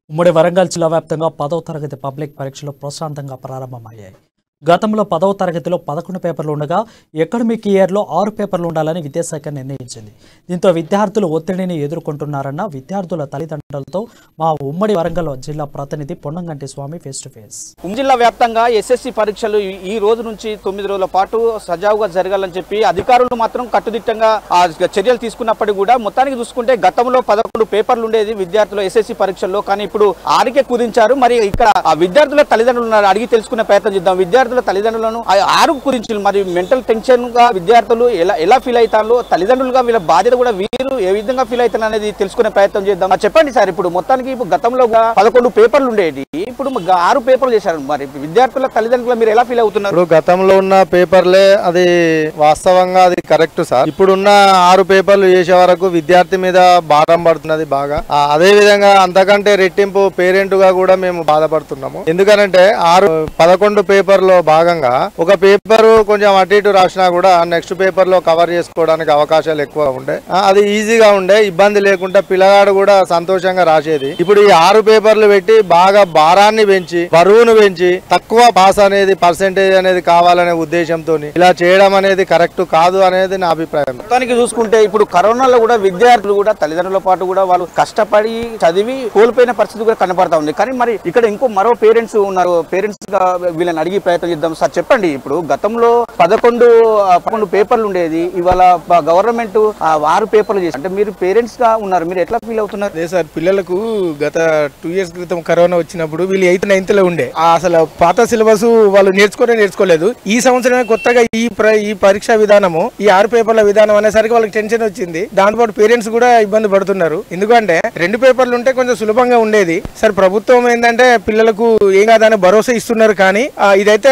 ఉమ్మడి వరంగల్ జిల్లా వ్యాప్తంగా 10వ తరగతి పబ్లిక్ పరీక్షలు ప్రశాంతంగా ప్రారంభమయ్యాయి. గతంలో 10వ తరగతిలో 11 పేపర్లు ఉండగా అకాడమిక్ ఇయర్లో 6 పేపర్లు ఉండాలని విద్యాశాఖ నిర్ణయించింది. దీంతో విద్యార్థులు ఒత్తిడిని ఎదుర్కొంటున్నారన్న విద్యార్థుల తల్లిదండ్రులతో మా ఉమ్మడి వరంగల్ జిల్లా ప్రతినిధి పొన్నంగంటి స్వామి ఫేస్ టు ఫేస్. జిల్లా వ్యాప్తంగా ఎస్ఎస్సి పరీక్షలు ఈ రోజు నుంచి 9 రోజుల పాటు సజావుగా జరగాలని చెప్పి అధికారులు మాత్రం కట్టుదిట్టంగా చర్యలు తీసుకున్నప్పటికీ కూడా మొత్తానికి చూసుకుంటే గతంలో 11 పేపర్లు ఉండేది విద్యార్థుల ఎస్ఎస్సి పరీక్షల్లో, కానీ ఇప్పుడు 6కే కుదించారు. మరి ఇక్కడ ఆ విద్యార్థుల తల్లిదండ్రులను అడిగి తెలుసుకునే ప్రయత్నం చేద్దాం. విద్యార్థుల తల్లిదండ్రులను 6కు కుదించారు. మరి మెంటల్ టెన్షన్ గా విద్యార్థులు ఎలా ఫీల్ అవుతారో, తల్లిదండ్రులుగా వీళ్ళ బాధ్యత కూడా వీరు ఏ విధంగా ఫీల్ అవుతారు అనేది తెలుసుకునే ప్రయత్నం చేద్దాం. చెప్పండి సార్, ఇప్పుడు మొత్తానికి గతంలో 11 పేపర్లు ఉండేది, ఇప్పుడు 6 పేపర్లు చేశారు. మరి విద్యార్థుల తల్లిదండ్రులు మీరు ఎలా ఫీల్ అవుతున్నారు? గతంలో ఉన్న పేపర్లే అది వాస్తవంగా అది కరెక్ట్ సార్. ఇప్పుడున్న 6 పేపర్లు చేసే వరకు విద్యార్థి మీద భారం పడుతున్నది బాగా. అదే విధంగా అంతకంటే రెట్టింపు పేరెంట్ గా కూడా మేము బాధపడుతున్నాము. ఎందుకంటే 11 పేపర్లో భాగంగా ఒక పేపర్ కొంచెం అటు ఇటు రాసినా కూడా నెక్స్ట్ పేపర్ లో కవర్ చేసుకోవడానికి అవకాశాలు ఎక్కువ ఉండే, అది ఈజీగా ఉండే, ఇబ్బంది లేకుండా పిల్లగాడు కూడా సంతోషంగా రాసేది. ఇప్పుడు ఈ 6 పేపర్లు పెట్టి బాగా భారాన్ని పెంచి బరువును పెంచి తక్కువ పాస్ అనేది పర్సెంటేజ్ అనేది కావాలనే ఉద్దేశంతో ఇలా చేయడం అనేది కరెక్ట్ కాదు అనేది నా అభిప్రాయం. మొత్తానికి చూసుకుంటే ఇప్పుడు కరోనాలో కూడా విద్యార్థులు కూడా తల్లిదండ్రుల పాటు కూడా వాళ్ళు కష్టపడి చదివి కోల్పోయిన పరిస్థితి కూడా కనపడతా ఉంది. కానీ మరి ఇక్కడ మరో పేరెంట్స్ ఉన్నారు. పేరెంట్స్ గా వీళ్ళని అడిగి ప్రయత్నం చేద్దాం. సార్ చెప్పండి, ఇప్పుడు గతంలో 11 పేపర్లు ఉండేది, ఇవాళ గవర్నమెంట్ 6 పేపర్లు చేసి, అంటే మీరు పేరెంట్స్ గా ఉన్నారు, మీరు ఎట్లా ఫీల్ అవుతున్నారు? అదే సార్, పిల్లలకు గత 2 years క్రితం కరోనా వచ్చినప్పుడు వీళ్ళు 8th 9th లో ఉండే, అసలు పాత సిలబస్ వాళ్ళు నేర్చుకోలేదు. ఈ సంవత్సరమే కొత్తగా ఈ పరీక్షా విధానము, ఈ 6 పేపర్ల విధానం అనేసరికి వాళ్ళకి టెన్షన్ వచ్చింది. దాంతోపాటు పేరెంట్స్ కూడా ఇబ్బంది పడుతున్నారు. ఎందుకంటే 2 పేపర్లు ఉంటే కొంచెం సులభంగా ఉండేది. సరే, ప్రభుత్వం ఏంటంటే పిల్లలకు ఏం కాదని భరోసా ఇస్తున్నారు, కానీ ఇదైతే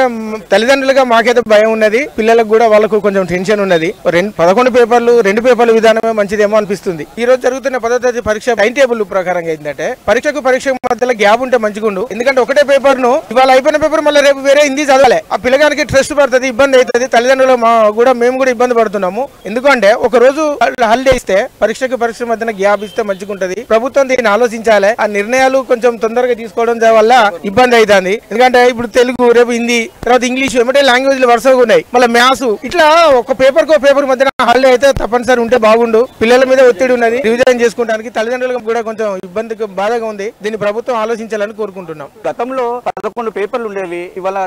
తల్లిదండ్రులుగా మాకైతే భయం ఉన్నది. పిల్లలకు కూడా వాళ్ళకు కొంచెం టెన్షన్ ఉన్నది. 11 పేపర్లు 2 పేపర్ల విధానమే మంచిదేమో అనిపిస్తుంది. ఈ రోజు జరుగుతున్న 10వ తరగతి పరీక్ష టైం టేబుల్ ప్రకారంగా ఏంటంటే పరీక్ష మధ్యలో గ్యాప్ ఉంటే మంచిగుండు. ఎందుకంటే ఒకటే పేపర్ ను ఇవాళ అయిపోయిన పేపర్ మళ్ళీ రేపు వేరే హిందీ చదవాలి. ఆ పిల్లగానికి స్ట్రెస్ పడుతుంది, ఇబ్బంది అవుతుంది. తల్లిదండ్రులు మేము కూడా ఇబ్బంది పడుతున్నాము. ఎందుకంటే ఒక రోజు హాలిడే ఇస్తే పరీక్ష మధ్యన గ్యాప్ ఇస్తే మంచిగుంటది. ప్రభుత్వం దీన్ని ఆలోచించాలి. ఆ నిర్ణయాలు కొంచెం తొందరగా తీసుకోవడం వల్ల ఇబ్బంది అవుతుంది. ఎందుకంటే ఇప్పుడు తెలుగు, రేపు హిందీ, తర్వాత ఇంగ్లీష్ ఏమంటే లాంగ్వేజ్లు వరుసగా ఉన్నాయి, మళ్ళీ మ్యాథ్స్, ఇట్లా ఒక పేపర్ మధ్యన హాలిడే అయితే తప్పనిసరి ఉంటే బాగుండు. పిల్లల మీద ఒత్తిడి ఉన్నది, రివిజన్ చేసుకోవడానికి తల్లిదండ్రులకు కూడా కొంచెం ఇబ్బందిగా బాధగా ఉంది. దీన్ని ప్రభుత్వం ఆలోచించాలని కోరుకుంటున్నాం. గతంలో 11 పేపర్లు ఉండేవి, ఇవాళ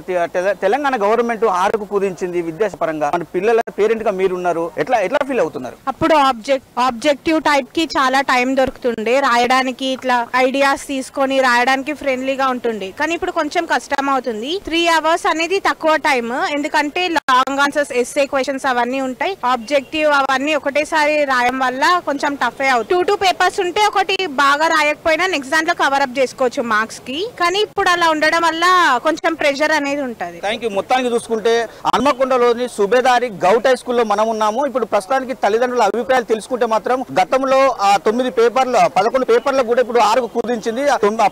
తెలంగాణ గవర్నమెంట్ 6కు కుదించింది. విద్యాపరంగా మన పిల్లల పేరెంట్ గా మీరున్నారు, ఎట్లా ఫీల్ అవుతున్నారు? అప్పుడు ఆబ్జెక్టివ్ టైప్ కి చాలా టైం దొరుకుతుండే, రాయడానికి ఇట్లా ఐడియాస్ తీసుకొని రాయడానికి ఫ్రెండ్లీగా ఉంటుండే. కానీ ఇప్పుడు కొంచెం కష్టం అవుతుంది. 3 hours అనేది తక్కువ టైం, ఎందుకంటే లాంగ్ ఆన్సర్స్, ఎస్ఏ క్వశ్చన్స్ అవన్నీ ఉంటాయి. ఆబ్జెక్టివ్ అవన్నీ ఒకటేసారి రాయడం వల్ల కొంచెం టఫ్ అవుతుంది. 2 పేపర్స్ ఉంటే ఒకటి బాగా రాయకపోయినా నెక్స్ట్ దాంట్లో కవర్ అప్ చేసుకోవచ్చు మార్క్స్ కి. కానీ ఇప్పుడు అలా ఉండడం వల్ల కొంచెం ప్రెషర్ అనేది ఉంటుంది. Thank you. మొత్తానికి చూసుకుంటే హన్మకొండలోని సుబేదారి గౌట్ హై స్కూల్లో మనం ఉన్నాము. ఇప్పుడు ప్రస్తుతానికి తల్లిదండ్రుల అభిప్రాయాలు తెలుసుకుంటే మాత్రం గతంలో 9 పేపర్లు 11 పేపర్లకు కూడా ఇప్పుడు 6కు కుదించింది.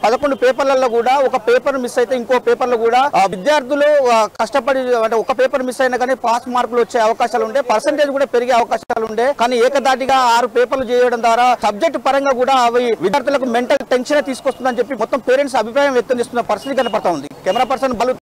11 పేపర్లలో కూడా ఒక పేపర్ మిస్ అయితే ఇంకో పేపర్లో కూడా విద్యార్థులు కష్టపడి, అంటే ఒక పేపర్ మిస్ అయినా కానీ పాస్ మార్కులు వచ్చే అవకాశాలు ఉండే, పర్సెంటేజ్ కూడా పెరిగే అవకాశాలు ఉండే. కానీ ఏకదాటిగా 6 పేపర్లు చేయడం ద్వారా సబ్జెక్ట్ పరంగా కూడా అవి విద్యార్థులకు మెంటల్ టెన్షన్ తీసుకొస్తుందని చెప్పి మొత్తం పేరెంట్స్ అభిప్రాయం వ్యక్తం చేస్తున్న పరిస్థితి కనపడతా ఉంది. కెమెరా పర్సన్ బలు.